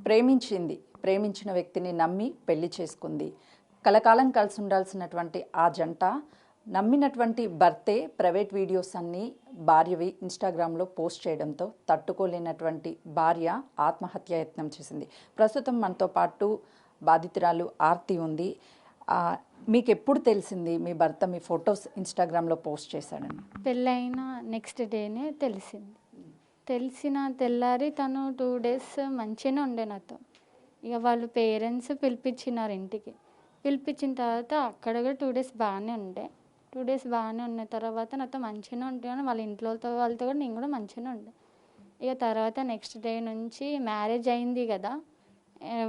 ప్రేమించిన వ్యక్తిని నమ్మి పెళ్లి చేసుకుంది. కలకాలం కలిసి ఉండాల్సినటువంటి ఆ జంట నమ్మినటువంటి భర్తే ప్రైవేట్ వీడియోస్ అన్నీ భార్యవి ఇన్స్టాగ్రామ్లో పోస్ట్ చేయడంతో తట్టుకోలేనటువంటి భార్య ఆత్మహత్యాయత్నం చేసింది. ప్రస్తుతం మనతో పాటు బాధితురాలు ఆర్తి ఉంది. మీకు ఎప్పుడు తెలిసింది మీ భర్త మీ ఫొటోస్ ఇన్స్టాగ్రామ్లో పోస్ట్ చేశాడని? పెళ్ళైన నెక్స్ట్ డేనే తెలిసింది. తెలిసిన తెల్లారి తను 2 days మంచిగానే ఉండే నాతో. ఇక వాళ్ళు పేరెంట్స్ పిలిపించినారు ఇంటికి. పిలిపించిన తర్వాత అక్కడ కూడా 2 days బాగానే ఉండే. 2 days బాగానే ఉన్న తర్వాత నాతో మంచిగానే ఉంటే కానీ వాళ్ళ ఇంట్లో వాళ్ళతో కూడా నేను కూడా మంచిగానే ఉండే. ఇక తర్వాత నెక్స్ట్ డే నుంచి మ్యారేజ్ అయింది కదా,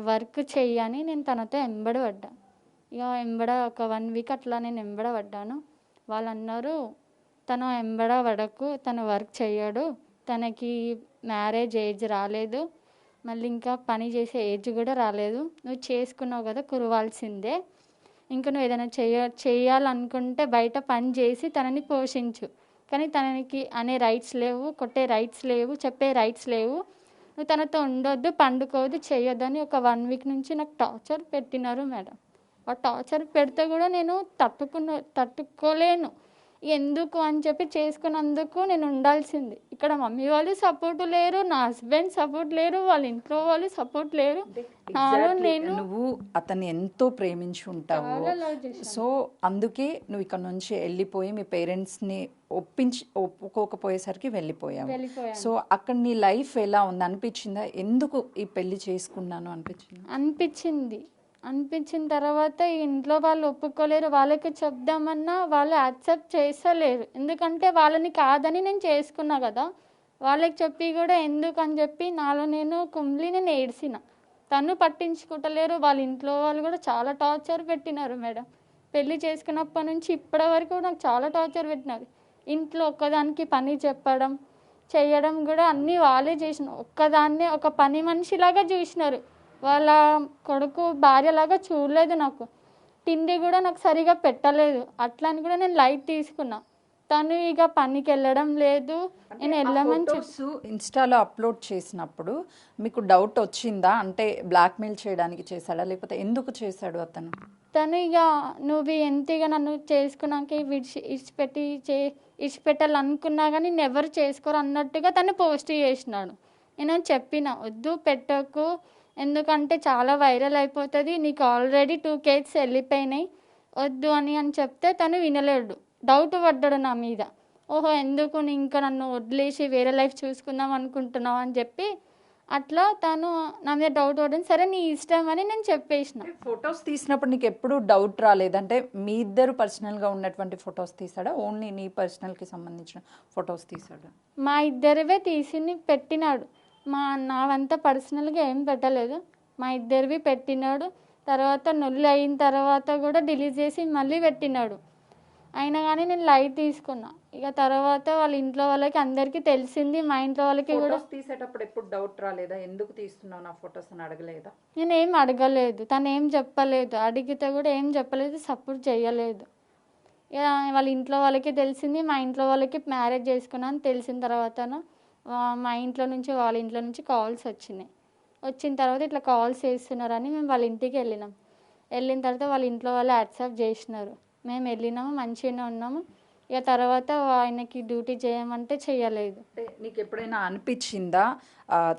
వర్క్ చెయ్యని నేను తనతో పడ్డా. ఇక ఒక 1 week అట్లా నేను పడ్డాను. వాళ్ళు అన్నారు, తను పడకు, తను వర్క్ చెయ్యడు, తనకి మ్యారేజ్ ఏజ్ రాలేదు, మళ్ళీ ఇంకా పని చేసే ఏజ్ కూడా రాలేదు, నువ్వు చేసుకున్నావు కదా కురవాల్సిందే, ఇంకా నువ్వు ఏదైనా చేయాలనుకుంటే బయట పని చేసి తనని పోషించు, కానీ తనకి అనే రైట్స్ లేవు, కొట్టే రైట్స్ లేవు, చెప్పే రైట్స్ లేవు, నువ్వు తనతో ఉండొద్దు, పండుకోవద్దు, చేయొద్దని ఒక 1 week నుంచి నాకు టార్చర్ పెట్టినారు మేడం. ఆ టార్చర్ పెడితే కూడా నేను తట్టుకోలేను. ఎందుకు అని చెప్పి చేసుకున్నందుకు నేను ఉండాల్సింది. ఇక్కడ మమ్మీ వాళ్ళు సపోర్ట్ లేరు, నా హస్బెండ్ సపోర్ట్ లేరు, వాళ్ళ ఇంట్లో వాళ్ళు సపోర్ట్ లేరు. నువ్వు అతన్ని ఎంతో ప్రేమించి ఉంటావు, సో అందుకే నువ్వు ఇక్కడ నుంచి వెళ్ళిపోయి మీ పేరెంట్స్ని ఒప్పుకోకపోయేసరికి వెళ్ళిపోయావు. సో అక్కడ నీ లైఫ్ ఎలా ఉంది? అనిపించిందా ఎందుకు ఈ పెళ్లి చేసుకున్నాను అనిపించిన తర్వాత ఇంట్లో వాళ్ళు ఒప్పుకోలేరు. వాళ్ళకి చెప్దామన్నా వాళ్ళు యాక్సెప్ట్ చేస్తలేరు. ఎందుకంటే వాళ్ళని కాదని నేను చేసుకున్నా కదా, వాళ్ళకి చెప్పి కూడా ఎందుకు అని చెప్పి నాలో నేను నేను ఏడ్చిన. తను పట్టించుకుంటలేరు. వాళ్ళ ఇంట్లో వాళ్ళు కూడా చాలా టార్చర్ పెట్టినారు మేడం. పెళ్లి చేసుకున్నప్పటి నుంచి ఇప్పటి వరకు నాకు చాలా టార్చర్ పెట్టినారు. ఇంట్లో ఒక్కదానికి పని చేయడం కూడా అన్నీ వాళ్ళే చేసినారు. ఒక్కదాన్నే ఒక పని మనిషిలాగా చూసినారు. వాళ్ళ కొడుకు భార్యలాగా చూడలేదు. నాకు తిండి కూడా నాకు సరిగా పెట్టలేదు. అట్లా అని కూడా నేను లైట్ తీసుకున్నా. తను ఇక పనికి వెళ్ళడం లేదు, నేను వెళ్ళమని ఇన్స్టాలో అప్లోడ్ చేసినప్పుడు మీకు డౌట్ వచ్చిందా? అంటే బ్లాక్మెయిల్ చేయడానికి చేశాడా, లేకపోతే ఎందుకు చేశాడు అతను? తను ఇక నువ్వు ఎంతగా నన్ను చేసుకున్నాక ఇడిచిపెట్టాలనుకున్నా కానీ నేను ఎవరు చేసుకోరు అన్నట్టుగా తను పోస్ట్ చేసినాడు. నేను చెప్పిన, వద్దు పెట్టకు, ఎందుకంటే చాలా వైరల్ అయిపోతుంది, నీకు ఆల్రెడీ 2 cases వెళ్ళిపోయినాయి, వద్దు అని చెప్తే తను వినలేడు. డౌట్ పడ్డాడు నా మీద. ఓహో ఎందుకు ఇంకా నన్ను వదిలేసి వేరే లైఫ్ చూసుకుందాం అనుకుంటున్నావు అని చెప్పి అట్లా తను నా మీద డౌట్ పడింది. సరే నీ ఇష్టం అని నేను చెప్పేసిన. ఫొటోస్ తీసినప్పుడు నీకు ఎప్పుడు డౌట్ రాలేదంటే మీ ఇద్దరు పర్సనల్గా ఉన్నటువంటి ఫొటోస్ తీసాడా, ఓన్లీ నీ పర్సనల్కి సంబంధించిన ఫొటోస్ తీసాడా? మా ఇద్దరివే తీసి పెట్టినాడు. నావంతా పర్సనల్గా ఏం పెట్టలేదు, మా ఇద్దరివి పెట్టినాడు. తర్వాత నొల్లి అయిన తర్వాత కూడా డిలీట్ చేసి మళ్ళీ పెట్టినాడు. అయినా కానీ నేను లైట్ తీసుకున్నా. ఇక తర్వాత వాళ్ళ ఇంట్లో వాళ్ళకి అందరికీ తెలిసింది, మా ఇంట్లో వాళ్ళకి కూడా. తీసేటప్పుడు ఎప్పుడు డౌట్ రాలేదా, ఎందుకు తీస్తున్నావు నా ఫొటోస్ అని అడగలేదా? నేను ఏం అడగలేదు, తను ఏం చెప్పలేదు, అడిగితే కూడా ఏం చెప్పలేదు, సపోర్ట్ చేయలేదు. ఇక వాళ్ళ ఇంట్లో వాళ్ళకి తెలిసింది, మా ఇంట్లో వాళ్ళకి మ్యారేజ్ చేసుకున్నాను తెలిసిన తర్వాత మా ఇంట్లో నుంచి వాళ్ళ ఇంట్లో నుంచి కాల్స్ వచ్చిన తర్వాత ఇట్లా కాల్స్ చేస్తున్నారని మేము వాళ్ళ ఇంటికి వెళ్ళిన తర్వాత వాళ్ళ ఇంట్లో వాళ్ళు యాక్సెప్ట్ చేసినారు. మేము వెళ్ళినాము, మంచిగానే ఉన్నాము. ఇక తర్వాత ఆయనకి డ్యూటీ చేయమంటే చేయలేదు. అంటే నీకు ఎప్పుడైనా అనిపించిందా,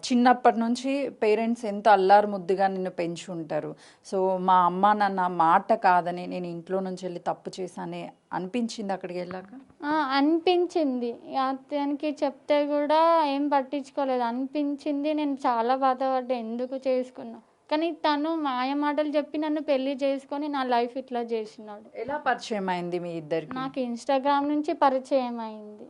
చిన్నప్పటి నుంచి పేరెంట్స్ ఎంతో అల్లారు ముద్దుగా నిన్ను పెంచి ఉంటారు, సో మా అమ్మ నాన్న మాట కాదని నేను ఇంట్లో నుంచి వెళ్ళి తప్పు చేశానే అనిపించింది అక్కడికి వెళ్ళాక? అనిపించింది. అతనికి చెప్తే కూడా ఏం పట్టించుకోలేదు. అనిపించింది, నేను చాలా బాధపడ్డా ఎందుకు చేసుకున్నా. కానీ తను మాయ మాటలు చెప్పి నన్ను పెళ్లి చేసుకొని నా లైఫ్ ఇట్లా చేసినాడు. ఎలా పరిచయం అయింది మీ ఇద్దరికి? నాకు ఇన్స్టాగ్రామ్ నుంచి పరిచయం అయింది.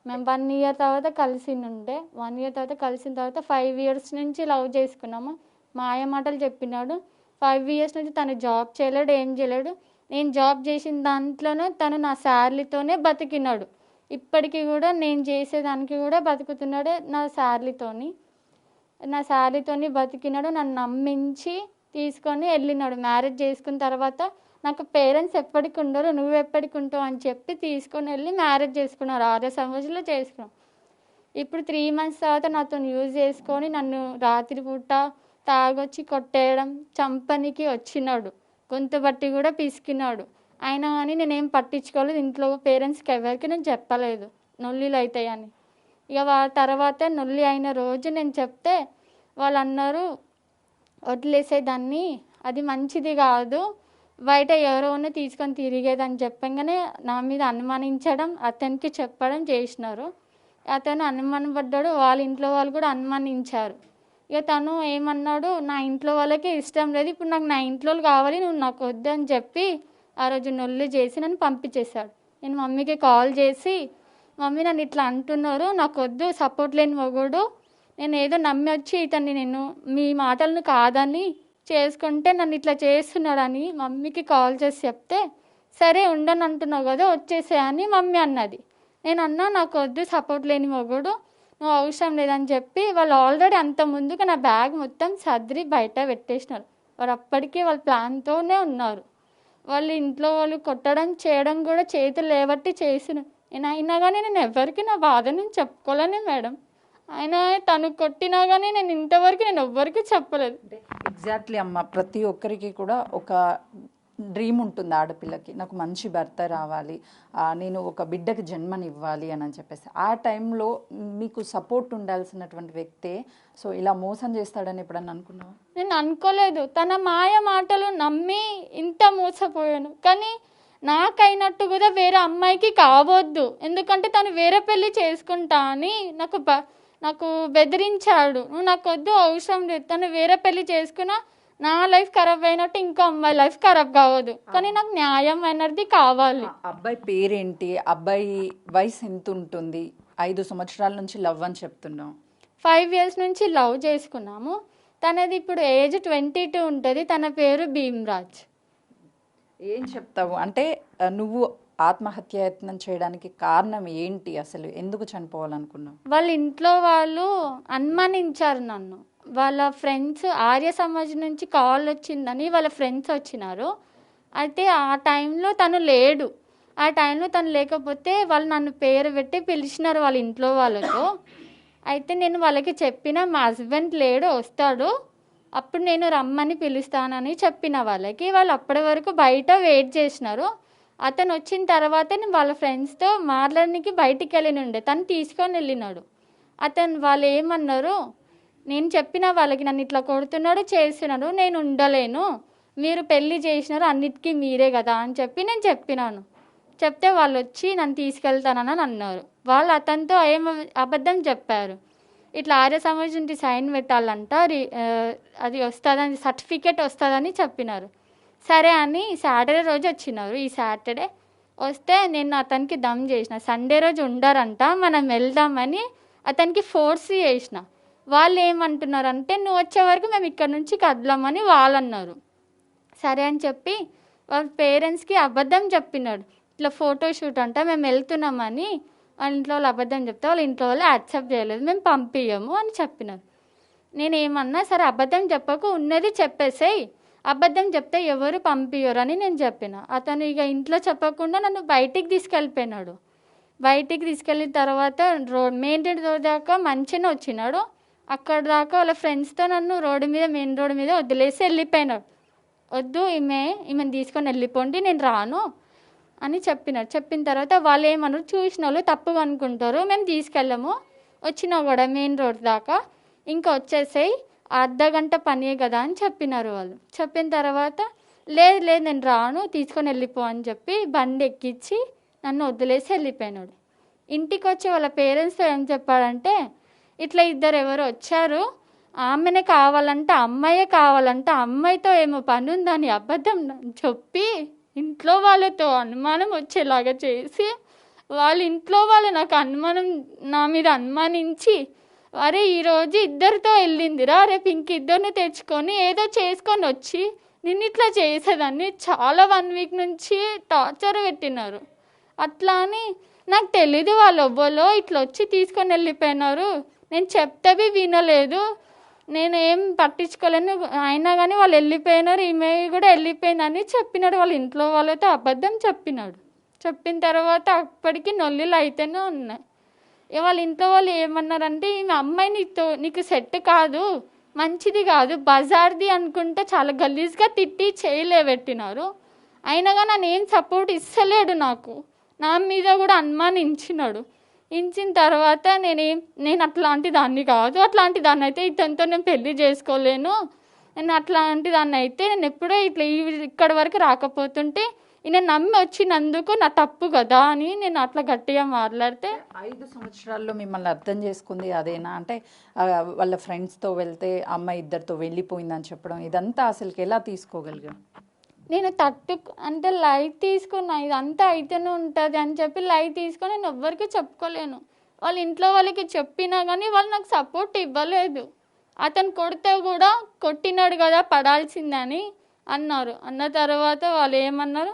మేము 1 year తర్వాత కలిసి 1 year తర్వాత కలిసిన తర్వాత 5 years నుంచి లవ్ చేసుకున్నాము. మాయ మాటలు చెప్పినాడు. 5 years నుంచి తను జాబ్ చేయలేడు, ఏం చేయలేడు. నేను జాబ్ చేసిన దాంట్లోనే తను నా శాలరీతోనే బతికినాడు. ఇప్పటికీ కూడా నేను చేసేదానికి కూడా బతుకుతున్నాడు నా శాలరీతోని బతికినాడు. నన్ను నమ్మించి తీసుకొని వెళ్ళినాడు. మ్యారేజ్ చేసుకున్న తర్వాత నాకు పేరెంట్స్ ఎప్పటికి ఉండరు, నువ్వు ఎప్పటికి ఉంటావు అని చెప్పి తీసుకొని వెళ్ళి మ్యారేజ్ చేసుకున్నారు. 6 సంవత్సరాలు చేసుకున్నాం. ఇప్పుడు 3 months తర్వాత నాతో యూజ్ చేసుకొని నన్ను రాత్రి పూట తాగొచ్చి కొట్టేయడం, చంపనికి వచ్చినాడు, గొంతు బట్టి కూడా పిసికినాడు. అయినా కానీ నేనేం పట్టించుకోలేదు. ఇంట్లో పేరెంట్స్కి ఎవరికి నేను చెప్పలేదు నొల్లిలు అవుతాయని. ఇక తర్వాత నొల్లి అయిన రోజు నేను చెప్తే వాళ్ళు అన్నారు, వదిలేసేదాన్ని, అది మంచిది కాదు, బయట ఎవరోనే తీసుకొని తిరిగేదని చెప్పంగానే నా మీద అనుమానించడం, అతనికి చెప్పడం చేసినారు. అతను అనుమానపడ్డాడు, వాళ్ళ ఇంట్లో వాళ్ళు కూడా అనుమానించారు. ఇక తను ఏమన్నాడు, నా ఇంట్లో వాళ్ళకే ఇష్టం లేదు, ఇప్పుడు నాకు నా ఇంట్లో కావాలి, నువ్వు నాకు వద్దు అని చెప్పి ఆ రోజు నొల్లి చేసి నన్ను పంపించేశాడు. నేను మమ్మీకి కాల్ చేసి, మమ్మీ నన్ను ఇట్లా అంటున్నారు, నాకు వద్దు, సపోర్ట్ లేని మొగుడు, నేను ఏదో నమ్మి వచ్చి ఇతన్ని నేను మీ మాటలను కాదని చేసుకుంటే నన్ను ఇట్లా చేస్తున్నాడని మమ్మీకి కాల్ చేసి చెప్తే, సరే ఉండను అంటున్నావు కదా వచ్చేసేయని మమ్మీ అన్నది. నేను అన్నా, నాకు వద్దు, సపోర్ట్ లేని మొగుడు, నువ్వు అవసరం లేదని చెప్పి వాళ్ళు ఆల్రెడీ అంత ముందుకు నా బ్యాగ్ మొత్తం సర్ది బయట పెట్టేసినారు. వారు అప్పటికే వాళ్ళ ప్లాన్తోనే ఉన్నారు. వాళ్ళు ఇంట్లో వాళ్ళు కొట్టడం చేయడం కూడా చేతులు లేబట్టి చేసిన. నేను అయినా కానీ నేను ఎవరికి నా బాధని చెప్పుకోలేను మేడం. అయినా తను కొట్టినా కానీ నేను ఇంతవరకు నేను ఎవ్వరికి చెప్పలేదు. ఎగ్జాక్ట్లీ అమ్మ, ప్రతి ఒక్కరికి కూడా ఒక డ్రీమ్ ఉంటుంది ఆడపిల్లకి, నాకు మంచి భర్త రావాలి, నేను ఒక బిడ్డకి జన్మనివ్వాలి అని చెప్పేసి. ఆ టైంలో మీకు సపోర్ట్ ఉండాల్సినటువంటి వ్యక్తే సో ఇలా మోసం చేస్తాడని ఎప్పుడన్నా అనుకున్నావా? నేను అనుకోలేదు. తన మాయ మాటలు నమ్మి ఇంత మోసపోయాను. కానీ నాకైనట్టు కూడా వేరే అమ్మాయికి కావద్దు, ఎందుకంటే తను వేరే పెళ్ళి చేసుకుంటా అని నాకు బెదిరించాడు. నువ్వు నాకు వద్దు, అవసరం లేదు, తను వేరే పెళ్ళి చేసుకున్నా నా లైఫ్ ఖరాబ్ అయినట్టు ఇంకో అమ్మాయి లైఫ్ ఖరాబ్ కావద్దు, కానీ నాకు న్యాయం అనేది కావాలి. అబ్బాయి పేరేంటి, అబ్బాయి వయసు ఎంత ఉంటుంది? 5 సంవత్సరాల నుంచి లవ్ అని చెప్తున్నాం. 5 years నుంచి లవ్ చేసుకున్నాము. తనది ఇప్పుడు ఏజ్ 22 ఉంటుంది. తన పేరు భీమ్రాజ్. ఏం చెప్తావు అంటే నువ్వు ఆత్మహత్యాయత్నం చేయడానికి కారణం ఏంటి, అసలు ఎందుకు చనిపోవాలనుకున్నావు? వాళ్ళ ఇంట్లో వాళ్ళు అనుమానించారు నన్ను. వాళ్ళ ఫ్రెండ్స్ ఆర్య సమాజ్ నుంచి కాల్ వచ్చిందని వాళ్ళ ఫ్రెండ్స్ వచ్చినారు. అయితే ఆ టైంలో తను లేడు. ఆ టైంలో తను లేకపోతే వాళ్ళు నన్ను పేరు పెట్టి పిలిచినారు వాళ్ళ ఇంట్లో వాళ్ళతో. అయితే నేను వాళ్ళకి చెప్పిన, మా హస్బెండ్ లేడు, వస్తాడు, అప్పుడు నేను రమ్మని పిలుస్తానని చెప్పిన వాళ్ళకి. వాళ్ళు అప్పటి వరకు బయట వెయిట్ చేసినారు. అతను వచ్చిన తర్వాత నేను వాళ్ళ ఫ్రెండ్స్తో మాట్లాడడానికి బయటికి వెళ్ళినుండే, తను తీసుకొని వెళ్ళినాడు. వాళ్ళు ఏమన్నారు, నేను చెప్పిన వాళ్ళకి నన్ను ఇట్లా కొడుతున్నాడు చేస్తున్నాడు, నేను ఉండలేను, మీరు పెళ్ళి చేసినారు అన్నిటికీ మీరే కదా అని చెప్పి నేను చెప్పినాను. చెప్తే వాళ్ళు వచ్చి నన్ను తీసుకెళ్తానని అన్నారు. వాళ్ళు అతనితో ఏం అబద్ధం చెప్పారు, ఇట్లా ఆర్య సమాజ్ నుండి సైన్ పెట్టాలంట, అది వస్తుందని, సర్టిఫికేట్ వస్తుందని చెప్పినారు. సరే అని సాటర్డే రోజు వచ్చినారు. ఈ సాటర్డే వస్తే నేను అతనికి దమ్ చేసిన, సండే రోజు ఉండరంట, మనం వెళ్దామని అతనికి ఫోర్స్ చేసిన. వాళ్ళు ఏమంటున్నారంటే, నువ్వు వచ్చే వరకు మేము ఇక్కడ నుంచి కదలమని వాళ్ళు అన్నారు. సరే అని చెప్పి వాళ్ళ పేరెంట్స్కి అబద్ధం చెప్పినాడు, ఇట్లా ఫోటోషూట్ అంట మేము వెళ్తున్నామని. వాళ్ళ ఇంట్లో వాళ్ళు అబద్ధం చెప్తే వాళ్ళ ఇంట్లో వాళ్ళు యాక్సెప్ట్ చేయలేదు, మేము పంపించము అని చెప్పినారు. నేనేమన్నా, సరే అబద్ధం చెప్పకు, ఉన్నది చెప్పేసేయి, అబద్ధం చెప్తే ఎవరు పంపించరు అని నేను చెప్పిన. అతను ఇక ఇంట్లో చెప్పకుండా నన్ను బయటికి తీసుకెళ్ళిపోయినాడు. బయటికి తీసుకెళ్ళిన తర్వాత మెయిన్ రోడ్ దాకా మంచిగా వచ్చినాడు. అక్కడ దాకా వాళ్ళ ఫ్రెండ్స్తో నన్ను మెయిన్ రోడ్డు మీద వదిలేసి వెళ్ళిపోయినాడు. వద్దు, ఈమెను తీసుకొని వెళ్ళిపోండి, నేను రాను అని చెప్పినాడు. చెప్పిన తర్వాత వాళ్ళు ఏమన్నారు, చూసిన వాళ్ళు తప్పుగా అనుకుంటారు, మేము తీసుకెళ్ళము, వచ్చినా కూడా మెయిన్ రోడ్ దాకా ఇంకా వచ్చేసాయి, అర్ధగంట పని కదా అని చెప్పినారు వాళ్ళు. చెప్పిన తర్వాత లేదు నేను రాను, తీసుకొని వెళ్ళిపో అని చెప్పి బండి ఎక్కించి నన్ను వదిలేసి వెళ్ళిపోయినాడు. ఇంటికి వచ్చి వాళ్ళ పేరెంట్స్తో ఏం చెప్పాడంటే, ఇట్లా ఇద్దరు ఎవరు వచ్చారు, ఆమెనే కావాలంట, అమ్మాయే కావాలంట, అమ్మాయితో ఏమో పని ఉందని అబద్ధం చెప్పి ఇంట్లో వాళ్ళతో అనుమానం వచ్చేలాగా చేసి, వాళ్ళ ఇంట్లో వాళ్ళు నా మీద అనుమానించి, అరే ఈరోజు ఇద్దరితో వెళ్ళిందిరా, రేపు ఇంక ఇద్దరిని తెచ్చుకొని ఏదో చేసుకొని వచ్చి నిన్ను ఇట్లా చేసేదాన్ని చాలా 1 week నుంచి టార్చర్ పెట్టినారు. అట్లా అని నాకు తెలీదు వాళ్ళు ఎవ్వలో, ఇట్లా వచ్చి తీసుకొని వెళ్ళిపోయినారు, నేను చెప్తే వినలేదు, నేను ఏం పట్టించుకోలేను, అయినా కానీ వాళ్ళు వెళ్ళిపోయినారు, ఈమె కూడా వెళ్ళిపోయిందని చెప్పినాడు. వాళ్ళ ఇంట్లో వాళ్ళతో అబద్ధం చెప్పినాడు. చెప్పిన తర్వాత అప్పటికి నొల్లిలు అయితేనే ఉన్నాయి. వాళ్ళ ఇంట్లో వాళ్ళు ఏమన్నారంటే, ఈమె అమ్మాయి నీకు సెట్ కాదు, మంచిది కాదు, బజార్ది అనుకుంటే చాలా గలీజ్గా తిట్టి చేయలేబెట్టినారు. అయినా కానీ నన్ను ఏం సపోర్ట్ ఇస్తలేడు, నాకు నా మీద కూడా అనుమానించినాడు. ఇంచిన తర్వాత నేను అట్లాంటి దాన్ని కాదు, అట్లాంటి దాన్ని అయితే ఇతనితో నేను పెళ్లి చేసుకోలేను, నేను అట్లాంటి దాన్ని అయితే నేను ఎప్పుడో ఇట్లా ఇక్కడి వరకు రాకపోతుంటే ఈయన నమ్మి వచ్చినందుకు నా తప్పు కదా అని నేను అట్లా గట్టిగా మాట్లాడితే 5 సంవత్సరాల్లో మిమ్మల్ని అర్థం చేసుకుంది అదేనా? అంటే వాళ్ళ ఫ్రెండ్స్తో వెళ్తే అమ్మాయి ఇద్దరితో వెళ్ళిపోయిందని చెప్పడం, ఇదంతా అసలుకి ఎలా తీసుకోగలిగా? నేను అంటే లైట్ తీసుకున్నా, ఇదంతా అయితేనే ఉంటుంది అని చెప్పి లైట్ తీసుకొని నేను ఎవ్వరికి చెప్పుకోలేను. వాళ్ళ ఇంట్లో వాళ్ళకి చెప్పినా కానీ వాళ్ళు నాకు సపోర్ట్ ఇవ్వలేదు. అతను కొడితే కూడా కొట్టినాడు కదా పడాల్సిందని అన్నారు. అన్న తర్వాత వాళ్ళు ఏమన్నారు,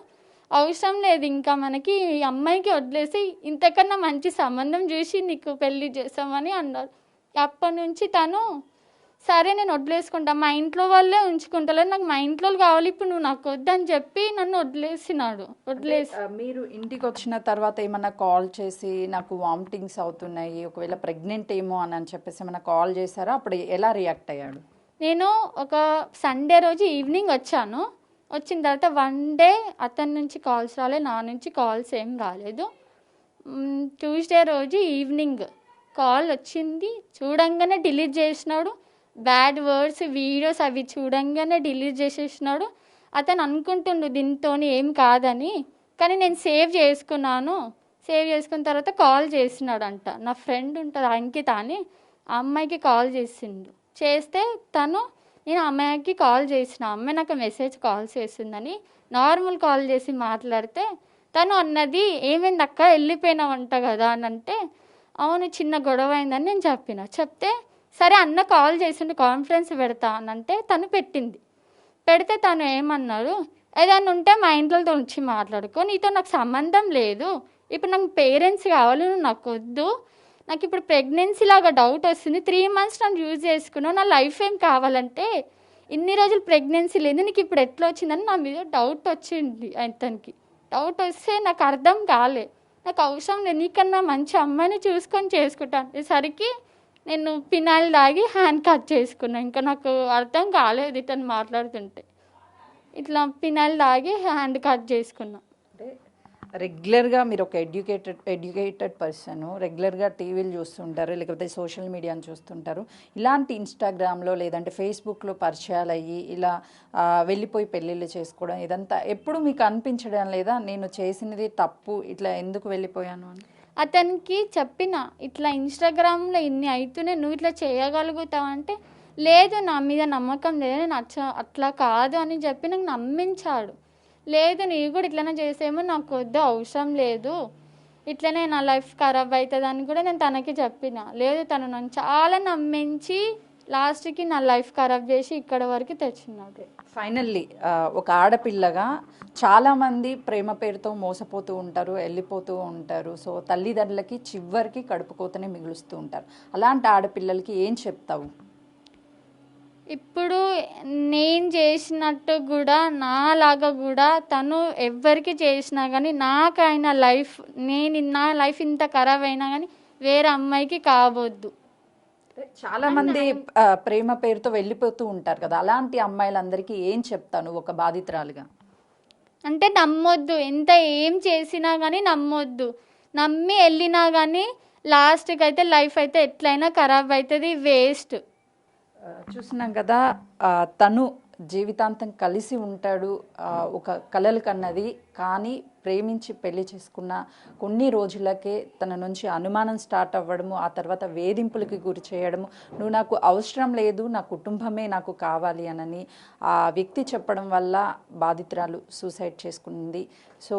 అవసరం లేదు ఇంకా మనకి, ఈ అమ్మాయికి వదిలేసి ఇంతకన్నా మంచి సంబంధం చూసి నీకు పెళ్లి చేస్తామని అన్నారు. అప్పటి నుంచి తను సరే నేను వదిలేసుకుంటా, మా ఇంట్లో వాళ్ళే ఉంచుకుంటలేదు, నాకు మా ఇంట్లో కావాలి, ఇప్పుడు నువ్వు నాకు వద్దని చెప్పి నన్ను వదిలేసినాడు. మీరు ఇంటికి వచ్చిన తర్వాత ఏమన్నా కాల్ చేసి నాకు వామిటింగ్స్ అవుతున్నాయి, ఒకవేళ ప్రెగ్నెంట్ ఏమో అని చెప్పేసి ఏమన్నా కాల్ చేశారా? అప్పుడు ఎలా రియాక్ట్ అయ్యాడు? నేను ఒక సండే రోజు ఈవినింగ్ వచ్చాను. వచ్చిన తర్వాత 1 డే అతని నుంచి కాల్స్ రాలేదు, నా నుంచి కాల్స్ ఏం రాలేదు. ట్యూస్డే రోజు ఈవినింగ్ కాల్ వచ్చింది, చూడంగానే డిలీట్ చేసినాడు. బ్యాడ్ వర్డ్స్ వీడియోస్ అవి చూడంగానే డిలీట్ చేసేసినాడు. అతను అనుకుంటుండు దీంతో ఏం కాదని, కానీ నేను సేవ్ చేసుకున్నాను. సేవ్ చేసుకున్న తర్వాత కాల్ చేసినాడంట. నా ఫ్రెండ్ ఉంటుంది అంకిత అని, ఆ అమ్మాయికి కాల్ చేసిండు. చేస్తే నేను అమ్మాయికి కాల్ చేసిన, అమ్మాయి నాకు మెసేజ్ కాల్ చేసిందని నార్మల్ కాల్ చేసి మాట్లాడితే తను అన్నది, ఏమైంది అక్క వెళ్ళిపోయినావంట కదా అని అంటే, అవును చిన్న గొడవ అయిందని నేను చెప్తే సరే అన్న కాల్ చేసిండు కాన్ఫరెన్స్ పెడతా అని అంటే తను పెట్టింది. పెడితే తను ఏమన్నాడు, ఏదైనా ఉంటే మా ఇంట్లోతో వచ్చి మాట్లాడుకో, నీతో నాకు సంబంధం లేదు, ఇప్పుడు నాకు పేరెంట్స్ కావాలి, నువ్వు నాకు వద్దు, నాకు ఇప్పుడు ప్రెగ్నెన్సీ లాగా డౌట్ వస్తుంది, 3 months నన్ను యూజ్ చేసుకున్నావు, నా లైఫ్ ఏం కావాలంటే ఇన్ని రోజులు ప్రెగ్నెన్సీ లేదు, నీకు ఇప్పుడు ఎట్లా వచ్చిందని నా మీద డౌట్ వచ్చింది. అతనికి డౌట్ వస్తే నాకు అర్థం కాలే, నాకు అవసరం లేదు, నీకన్నా మంచి అమ్మాయిని చూసుకొని చేసుకుంటాను సరికి నేను పినాయిల్ తాగి హ్యాండ్ కట్ చేసుకున్నా. ఇంకా నాకు అర్థం కాలేదు ఇతను మాట్లాడుతుంటే, ఇట్లా పినాయిల్ తాగి హ్యాండ్ కట్ చేసుకున్నా. అంటే రెగ్యులర్గా మీరు ఒక ఎడ్యుకేటెడ్ పర్సన్, రెగ్యులర్గా టీవీలు చూస్తుంటారు, లేకపోతే సోషల్ మీడియాని చూస్తుంటారు. ఇలాంటి ఇన్స్టాగ్రామ్లో లేదంటే ఫేస్బుక్లో పరిచయాలు అయ్యి ఇలా వెళ్ళిపోయి పెళ్ళిళ్ళు చేసుకోవడం, ఇదంతా ఎప్పుడు మీకు అనిపించడం లేదా నేను చేసినది తప్పు, ఇట్లా ఎందుకు వెళ్ళిపోయాను అని? అతనికి చెప్పిన, ఇట్లా ఇన్స్టాగ్రామ్లో ఇన్ని అవుతూనే నువ్వు ఇట్లా చేయగలుగుతావు అంటే, లేదు నా మీద నమ్మకం లేదు, నేను అట్లా కాదు అని చెప్పి నాకు నమ్మించాడు. లేదు నీ కూడా ఇట్లనే చేసేమో, నాకు వద్దు అవసరం లేదు, ఇట్లనే నా లైఫ్ ఖరాబ్ అవుతుందని కూడా నేను తనకి చెప్పిన. లేదు తను నన్ను చాలా నమ్మించి లాస్ట్కి నా లైఫ్ ఖరాబ్ చేసి ఇక్కడ వరకు తెచ్చినాడు. ఫైనల్లీ ఒక ఆడపిల్లగా చాలామంది ప్రేమ పేరుతో మోసపోతూ ఉంటారు, వెళ్ళిపోతూ ఉంటారు. సో తల్లిదండ్రులకి చివరికి కడుపుకోతనే మిగులుస్తూ ఉంటారు. అలాంటి ఆడపిల్లలకి ఏం చెప్తావు? ఇప్పుడు నేను చేసినట్టు కూడా నాలాగా కూడా తను ఎవరికి చేసినా కానీ నాకైనా లైఫ్, నా లైఫ్ ఇంత ఖరాబ్ అయినా కానీ వేరే అమ్మాయికి కావద్దు. చాలా మంది ప్రేమ పేరుతో వెళ్ళిపోతూ ఉంటారు కదా, అలాంటి అమ్మాయిలందరికీ ఏం చెప్తాను ఒక బాధితురాలుగా? అంటే నమ్మొద్దు, ఎంత ఏం చేసినా కానీ నమ్మొద్దు. నమ్మి వెళ్ళినా కానీ లాస్ట్కి అయితే లైఫ్ అయితే ఎట్లయినా ఖరాబ్ అవుతుంది, వేస్ట్. చూస్తున్నాం కదా, తను జీవితాంతం కలిసి ఉంటాడు, ఒక కలలు కన్నది, కానీ ప్రేమించి పెళ్లి చేసుకున్న కొన్ని రోజులకే తన నుంచి అనుమానం స్టార్ట్ అవ్వడము, ఆ తర్వాత వేధింపులకి గురి చేయడము, నువ్వు నాకు అవసరం లేదు, నా కుటుంబమే నాకు కావాలి అనని ఆ వ్యక్తి చెప్పడం వల్ల బాధితురాలు సూసైడ్ చేసుకుంది. సో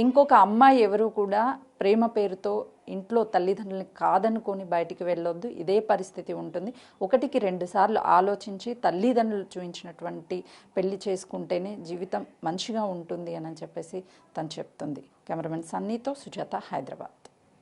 ఇంకొక అమ్మాయి ఎవరు కూడా ప్రేమ పేరుతో ఇంట్లో తల్లిదండ్రులని కాదనుకొని బయటికి వెళ్ళొద్దు. ఇదే పరిస్థితి ఉంటుంది. 1కి 2 సార్లు ఆలోచించి తల్లిదండ్రులు చూపించినటువంటి పెళ్లి చేసుకుంటేనే జీవితం మంచిగా ఉంటుంది అని చెప్పేసి తను చెప్తుంది. కెమెరామెన్ సన్నీతో సుజాత, హైదరాబాద్.